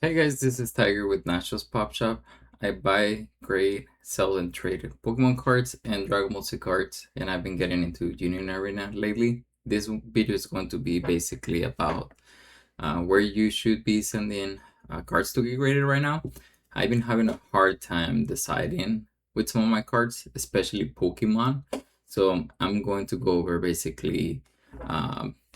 Hey guys, this is Tiger with Nachos Pop Shop. I buy, grade, sell, and trade Pokemon cards and Dragon Ball Z cards, and I've been getting into Union Arena lately. This video is going to be basically about where you should be sending cards to get graded right now. I've been having a hard time deciding with some of my cards, especially Pokemon. So I'm going to go over basically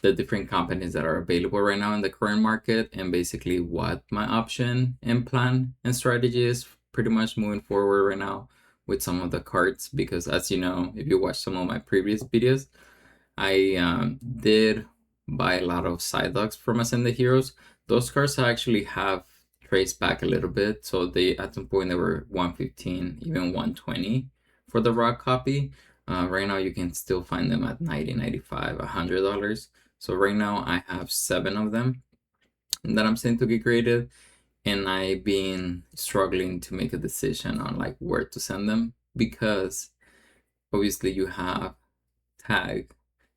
the different companies that are available right now in the current market and basically what my option and plan and strategy is pretty much moving forward right now with some of the cards. Because as you know, if you watch some of my previous videos, I did buy a lot of side dogs from Ascended Heroes. Those cards actually have traced back a little bit. So they at some point they were 115, even 120 for the raw copy. Right now you can still find them at 90, 95, $100. So right now I have 7 of them that I'm sent to get graded, and I've been struggling to make a decision on like where to send them because obviously you have Tag,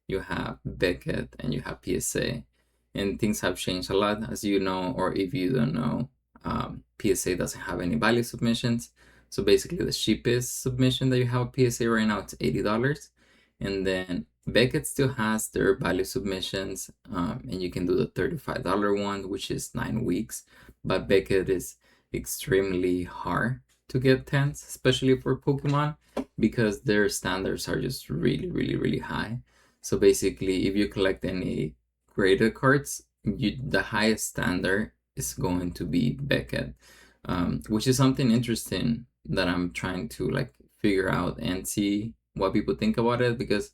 you have Beckett, and you have PSA. And things have changed a lot, as you know, or if you don't know, PSA doesn't have any value submissions. So basically, the cheapest submission that you have PSA right now it's $80, and then Beckett still has their value submissions, and you can do the $35 one, which is 9 weeks. But Beckett is extremely hard to get 10s, especially for Pokemon, because their standards are just really, really, really high. So basically, if you collect any graded cards, the highest standard is going to be Beckett, which is something interesting that I'm trying to like figure out and see what people think about it, because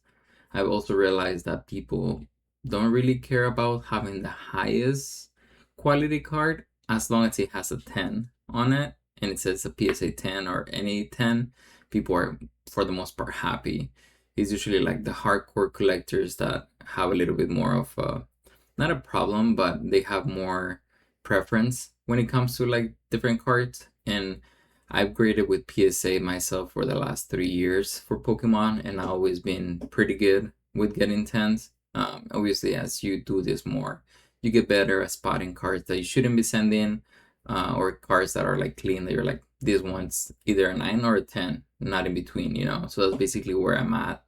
I've also realized that people don't really care about having the highest quality card as long as it has a 10 on it and it says a PSA 10 or any 10. People are for the most part happy. It's usually like the hardcore collectors that have a little bit more of a, not a problem, but they have more preference when it comes to like different cards. And I've graded with PSA myself for the last 3 years for Pokemon, and I've always been pretty good with getting 10s. Obviously, as you do this more, you get better at spotting cards that you shouldn't be sending, or cards that are like clean that you're like, this one's either a 9 or a 10, not in between, you know? So that's basically where I'm at,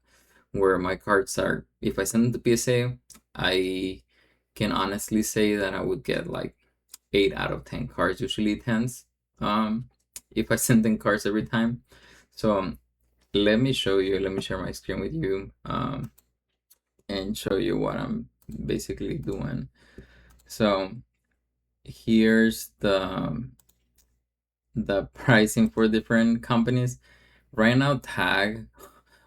where my cards are. If I send them to PSA, I can honestly say that I would get like 8 out of 10 cards, usually 10s, if I send in cards every time. So let me show you, let me share my screen with you, and show you what I'm basically doing. So here's the pricing for different companies. Right now, Tag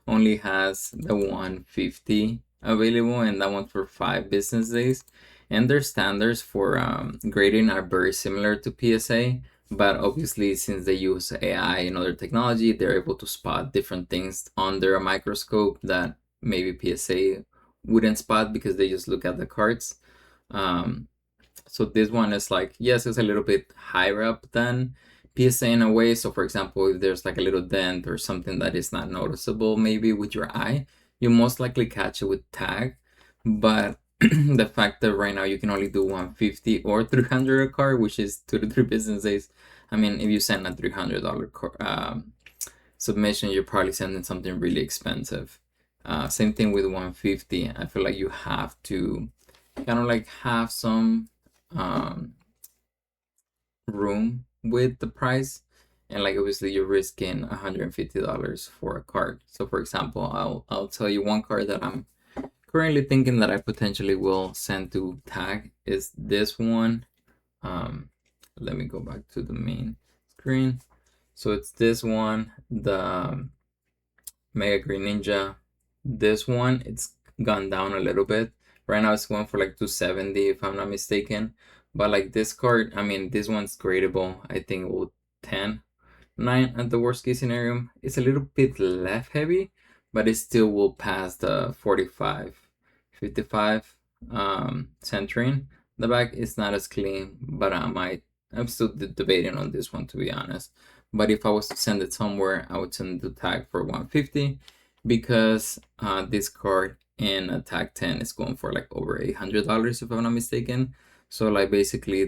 only has the 150 available, and that one for 5 business days. And their standards for grading are very similar to PSA, but obviously, since they use AI and other technology, they're able to spot different things under a microscope that maybe PSA wouldn't spot because they just look at the cards. Um, so this one is like, yes, it's a little bit higher up than PSA in a way. So for example, if there's like a little dent or something that is not noticeable maybe with your eye, you most likely catch it with Tag. But the fact that right now you can only do 150 or 300 a card, which is 2 to 3 business days. I mean, if you send a $300 submission, you're probably sending something really expensive. Same thing with 150. I feel like you have to kind of like have some room with the price, and like obviously you're risking $150 for a card. So for example, I'll tell you one card that I'm currently thinking that I potentially will send to Tag is this one. Let me go back to the main screen. So it's this one, the Mega Green Ninja. This one, it's gone down a little bit. Right now it's going for like 270 if I'm not mistaken. But like this card, I mean, this one's gradable. I think it will 10, 9 at the worst case scenario. It's a little bit left heavy, but it still will pass the 45, 55 centering. The back is not as clean, but I'm still debating on this one, to be honest. But if I was to send it somewhere, I would send the Tag for 150, because this card in a Tag 10 is going for like over $800 if I'm not mistaken. So like basically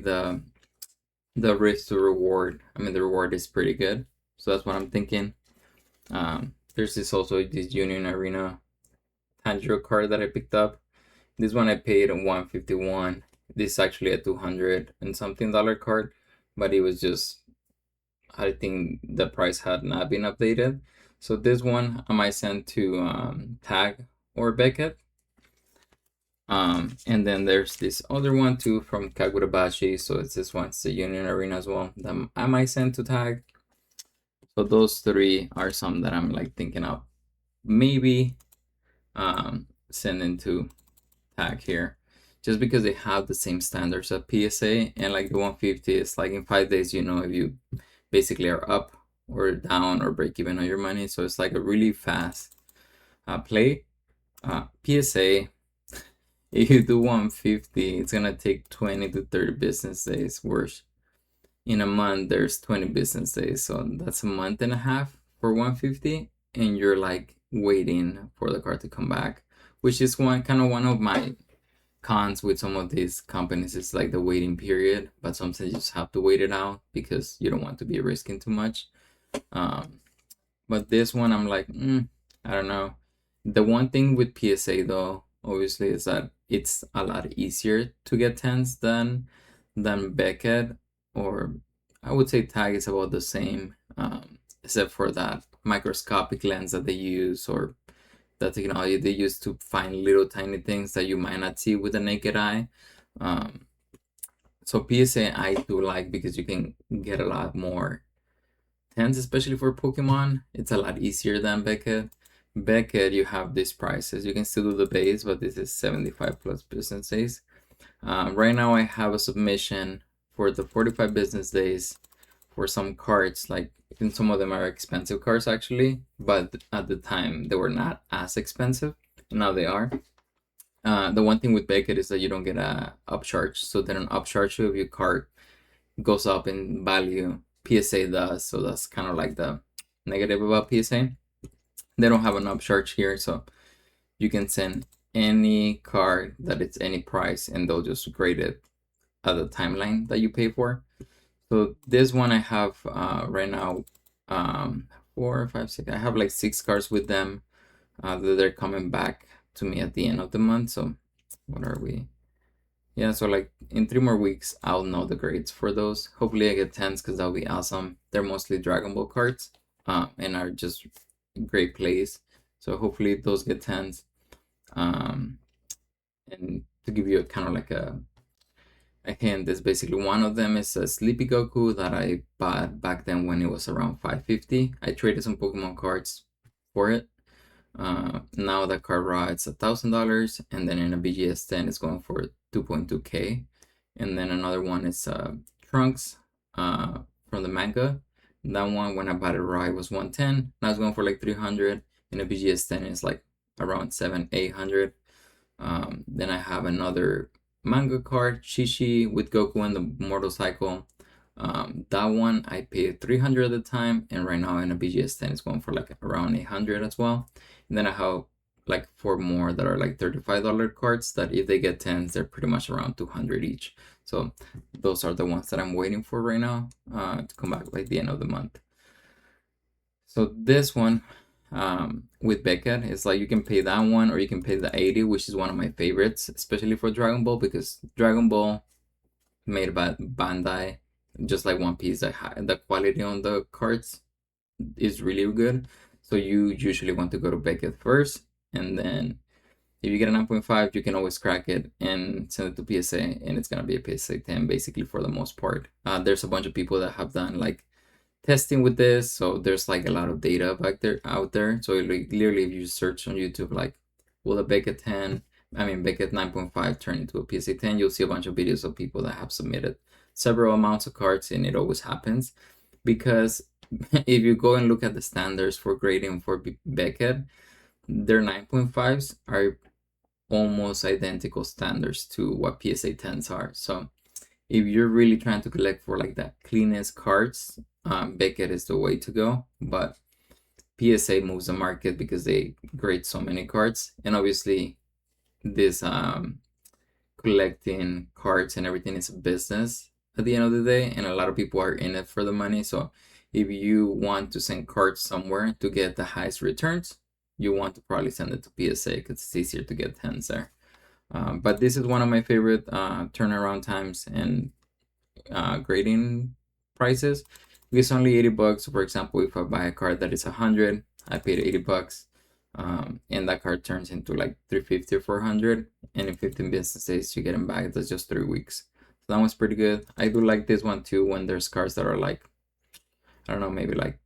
the risk to reward. I mean, the reward is pretty good, so that's what I'm thinking. There's this also this Union Arena Tanjiro card that I picked up. This one I paid 151. This is actually a 200 and something dollar card, but it was just, I think the price had not been updated. So this one I might send to Tag or Beckett. And then there's this other one too from Kagurabashi. So it's this one, it's the Union Arena as well, that I might send to Tag. So those three are some that I'm like thinking of maybe sending to Tag here, just because they have the same standards of PSA, and like the 150 is like in 5 days, you know, if you basically are up or down or break even on your money. So it's like a really fast play. PSA, if you do 150, it's gonna take 20 to 30 business days. Worse, in a month, there's 20 business days, so that's a month and a half for 150, and you're like waiting for the car to come back, which is one of my cons with some of these companies. Is like the waiting period, but sometimes you just have to wait it out because you don't want to be risking too much. Um, but this one, I'm like, I don't know. The one thing with PSA though, obviously, is that it's a lot easier to get tens than Beckett, or I would say Tag is about the same, except for that microscopic lens that they use, or the technology they use to find little tiny things that you might not see with the naked eye. Um, so PSA I do like because you can get a lot more tens, especially for Pokemon. It's a lot easier than Beckett. Beckett, you have these prices. You can still do the base, but this is 75 plus business days. Right now, I have a submission for the 45 business days for some cards. Like, and some of them are expensive cards actually, but at the time they were not as expensive. Now they are. The one thing with Beckett is that you don't get a upcharge. So then an upcharge of your card goes up in value. PSA does, so that's kind of like the negative about PSA. They don't have an upcharge here, so you can send any card that it's any price, and they'll just grade it at the timeline that you pay for. So this one I have right now, 4, 5, 6. I have like 6 cards with them that they're coming back to me at the end of the month. So what are we? Yeah, so like in 3 more weeks, I'll know the grades for those. Hopefully I get tens because that'll be awesome. They're mostly Dragon Ball cards and are just great plays. So hopefully those get tens. And to give you a kind of like a hint, is basically one of them is a Sleepy Goku that I bought back then when it was around 550. I traded some Pokemon cards for it. Now the card raw it's $1,000, and then in a BGS 10 it's going for 2.2k, and then another one is Trunks from the manga. That one when I bought it raw it was 110. Now it's going for like 300. In a BGS 10 it's like around 700-800. Then I have another manga card, Shishi with Goku and the motorcycle. That one I paid 300 at the time, and right now in a BGS 10 it's going for like around 800 as well. And then I have like 4 more that are like $35 cards that if they get tens, they're pretty much around 200 each. So those are the ones that I'm waiting for right now to come back by the end of the month. So this one with Beckett is like you can pay that one or you can pay the 80, which is one of my favorites, especially for Dragon Ball, because Dragon Ball made by Bandai, just like One Piece, the quality on the cards is really good. So you usually want to go to Beckett first, and then if you get a 9.5, you can always crack it and send it to PSA, and it's gonna be a PSA 10 basically for the most part. There's a bunch of people that have done like testing with this, so there's like a lot of data back there out there. So like, literally, if you search on YouTube like, will a Beckett 10, Beckett 9.5 turn into a PSA 10, you'll see a bunch of videos of people that have submitted several amounts of cards, and it always happens because if you go and look at the standards for grading for Beckett, their 9.5s are almost identical standards to what PSA 10s are. So if you're really trying to collect for like the cleanest cards, Beckett is the way to go. But PSA moves the market because they grade so many cards, and obviously this collecting cards and everything is a business. at the end of the day, and a lot of people are in it for the money. So if you want to send cards somewhere to get the highest returns, you want to probably send it to PSA because it's easier to get tens there. But this is one of my favorite turnaround times and grading prices. It's only $80. For example, if I buy a card that is 100, I paid $80. And that card turns into like 350 or 400, and in 15 business days you get them back. That's just 3 weeks. So that one's pretty good. I do like this one too when there's cards that are like, I don't know, maybe like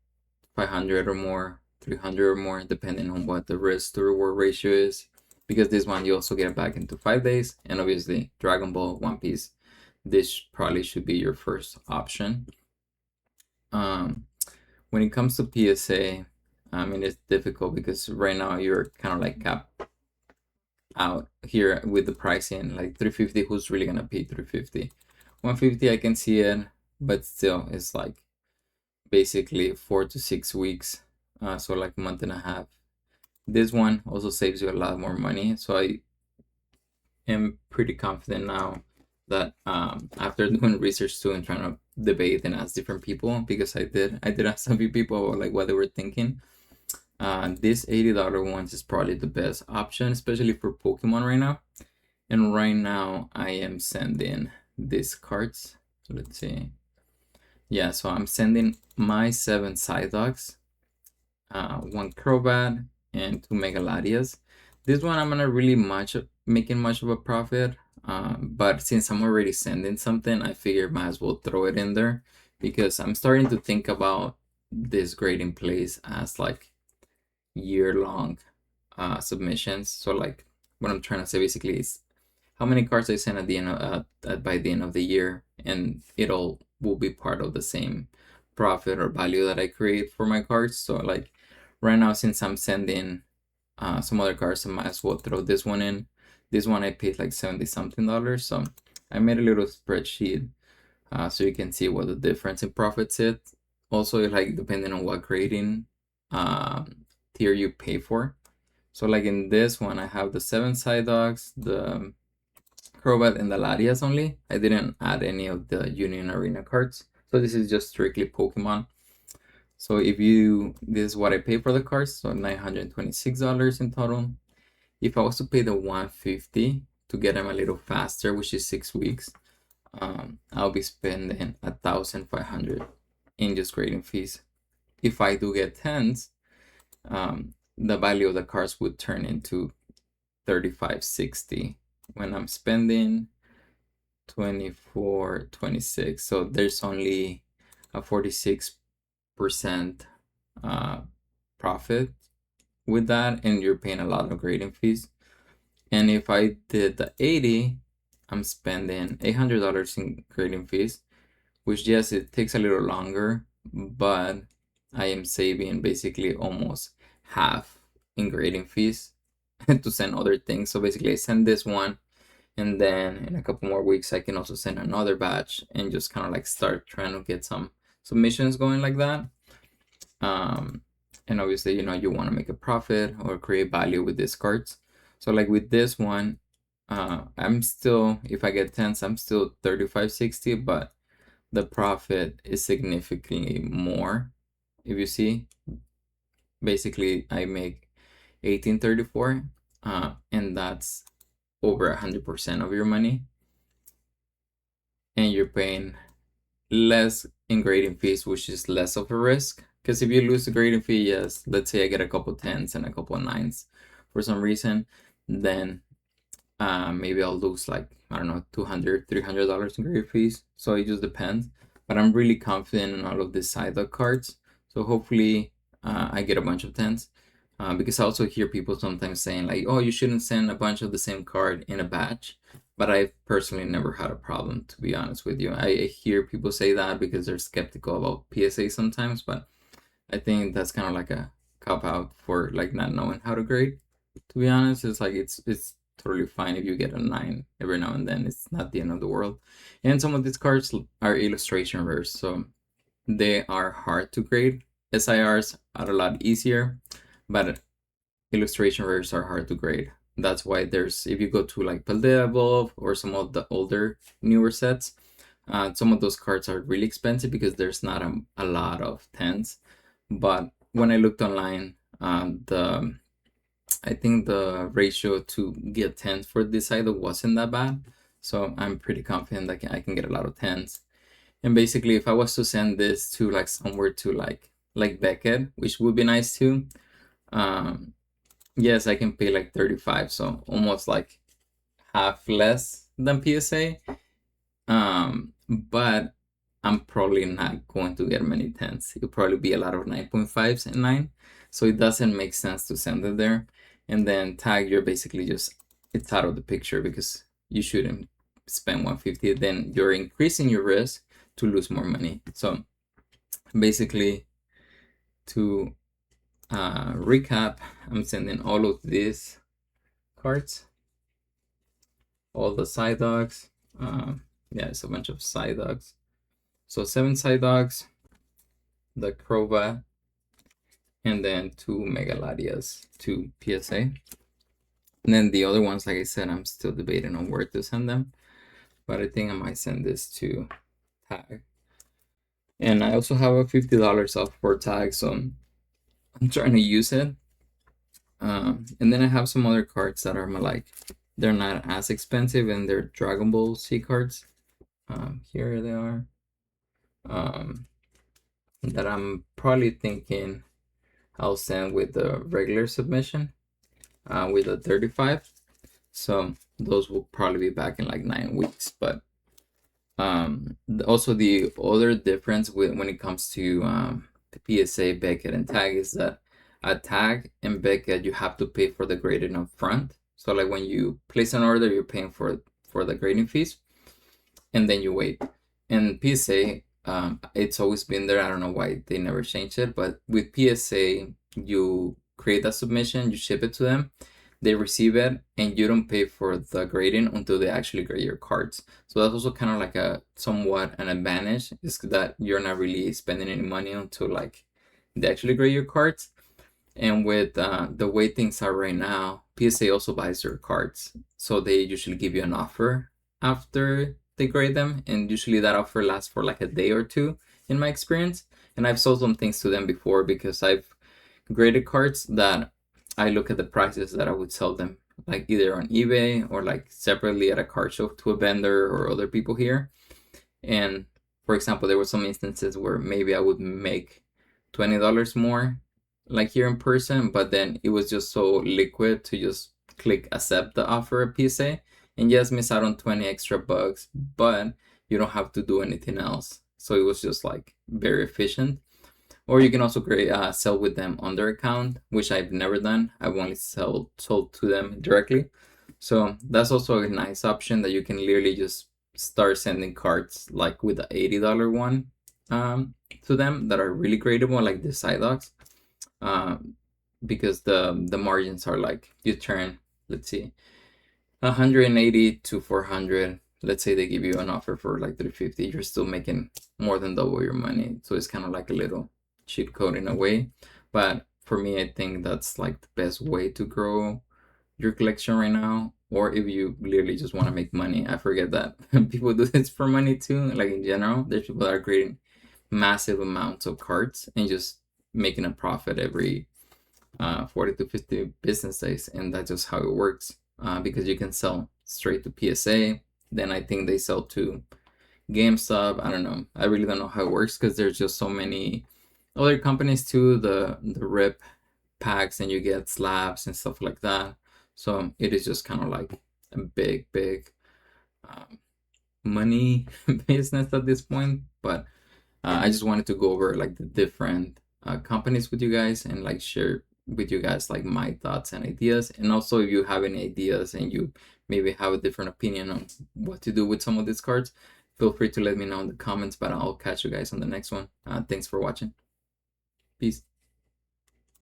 500 or more, 300 or more, depending on what the risk to reward ratio is. Because this one you also get back into 5 days, and obviously Dragon Ball, One Piece, this probably should be your first option. When it comes to PSA, I mean, it's difficult because right now you're kind of like capped out here with the pricing. Like 350, who's really gonna pay 350? 150, I can see it, but still, it's like basically 4 to 6 weeks, so like a month and a half. This one also saves you a lot more money, so I am pretty confident now that after doing research too and trying to debate and ask different people, because I did ask some people about like what they were thinking. This $80 ones is probably the best option, especially for Pokemon right now. And right now I am sending these cards. So let's see. Yeah, so I'm sending my 7 Psyducks, 1 Crobat, and 2 Megaladias. This one I'm gonna really making much of a profit. But since I'm already sending something, I figured might as well throw it in there, because I'm starting to think about this grading place as like year-long submissions. So like what I'm trying to say basically is how many cards I send at the end of, by the end of the year, and it all will be part of the same profit or value that I create for my cards. So like right now, since I'm sending some other cards, I might as well throw this one in. This one I paid like 70 something dollars. So I made a little spreadsheet so you can see what the difference in profits is. Also, like depending on what grading tier you pay for. So like in this one, I have the 7 Psyducks, the Crobat, and the Latias only. I didn't add any of the Union Arena cards. So this is just strictly Pokemon. So this is what I pay for the cards, so $926 in total. If I was to pay the 150 to get them a little faster, which is 6 weeks, I'll be spending 1,500 in just grading fees. If I do get tens, the value of the cards would turn into 3560 when I'm spending 24, 26. So there's only a 46% profit with that, and you're paying a lot of grading fees. And if I did the 80, I'm spending $800 in grading fees, which yes, it takes a little longer, but I am saving basically almost half in grading fees to send other things. So basically I send this one, and then in a couple more weeks I can also send another batch and just kind of like start trying to get some submissions going like that. And obviously, you want to make a profit or create value with these cards. So like with this one, I'm still, if I get tens, I'm still 3560, but the profit is significantly more. If you see, basically I make 1834, and that's over 100% of your money, and you're paying less in grading fees, which is less of a risk. Because if you lose the grading fee, yes, let's say I get a couple tens and a couple nines for some reason, then maybe I'll lose like, I don't know, $200, $300 in grading fees. So it just depends. But I'm really confident in all of these Psyduck cards. So hopefully I get a bunch of tens. Because I also hear people sometimes saying like, oh, you shouldn't send a bunch of the same card in a batch. But I've personally never had a problem, to be honest with you. I hear people say that because they're skeptical about PSA sometimes, but I think that's kind of like a cop out for like not knowing how to grade. To be honest, it's like it's totally fine if you get a 9 every now and then. It's not the end of the world. And some of these cards are illustration rares, so they are hard to grade. SIRs are a lot easier, but illustration rares are hard to grade. That's why if you go to like Paldea Evolve or some of the older, newer sets, Some of those cards are really expensive because there's not a lot of 10s. But when I looked online, the I think the ratio to get 10s for this item wasn't that bad. So I'm pretty confident that I can get a lot of 10s. And basically, if I was to send this to like somewhere to like Beckett, which would be nice too, yes, I can pay like 35, so almost like half less than PSA. But I'm probably not going to get many 10s. It'll probably be a lot of 9.5s and 9. So it doesn't make sense to send it there. And then tag, you're basically just, it's out of the picture because you shouldn't spend 150. Then you're increasing your risk to lose more money. So basically, to recap, I'm sending all of these cards, all the side dogs. Yeah, it's a bunch of side dogs. So 7 side dogs, the Crobat, and then 2 Megaladias to PSA. And then the other ones, like I said, I'm still debating on where to send them. But I think I might send this to Tag. And I also have a $50 off for Tag, so I'm trying to use it. And then I have some other cards that are like, they're not as expensive, and they're Dragon Ball Z cards. Here they are. That I'm probably thinking I'll send with the regular submission, with a 35. So those will probably be back in like 9 weeks. But also the other difference when it comes to the PSA, Beckett, and Tag is that at Tag and Beckett you have to pay for the grading up front. So like when you place an order, you're paying for the grading fees, and then you wait. And PSA, it's always been there. I don't know why they never changed it, but with PSA, you create a submission, you ship it to them, they receive it, and you don't pay for the grading until they actually grade your cards. So that's also kind of like a somewhat an advantage, is that you're not really spending any money until like they actually grade your cards. And with the way things are right now, PSA also buys your cards, so they usually give you an offer after they grade them, and usually that offer lasts for like a day or two in my experience. And I've sold some things to them before because I've graded cards that I look at the prices that I would sell them, like either on eBay or like separately at a card show to a vendor or other people here. And for example, there were some instances where maybe I would make $20 more like here in person, but then it was just so liquid to just click accept the offer at PSA, and yes, miss out on 20 extra bucks, but you don't have to do anything else. So it was just like very efficient. Or you can also sell with them on their account, which I've never done. I've only sold to them directly. So that's also a nice option, that you can literally just start sending cards like with the $80 one to them that are really gradable, like the side dogs. Because the margins are like, you turn, let's see, 180 to 400. Let's say they give you an offer for like 350, you're still making more than double your money. So it's kind of like a little cheat code in a way. But for me, I think that's like the best way to grow your collection right now. Or if you literally just want to make money, I forget that people do this for money too. Like in general, there's people that are creating massive amounts of cards and just making a profit every 40 to 50 business days, and that's just how it works. Because you can sell straight to PSA, then I think they sell to GameStop. I don't know. I really don't know how it works because there's just so many other companies too. The rip packs, and you get slabs and stuff like that. So it is just kind of like a big money business at this point. But I just wanted to go over like the different companies with you guys, and like share with you guys like my thoughts and ideas. And also, if you have any ideas and you maybe have a different opinion on what to do with some of these cards, feel free to let me know in the comments. But I'll catch you guys on the next one. Thanks for watching. Peace.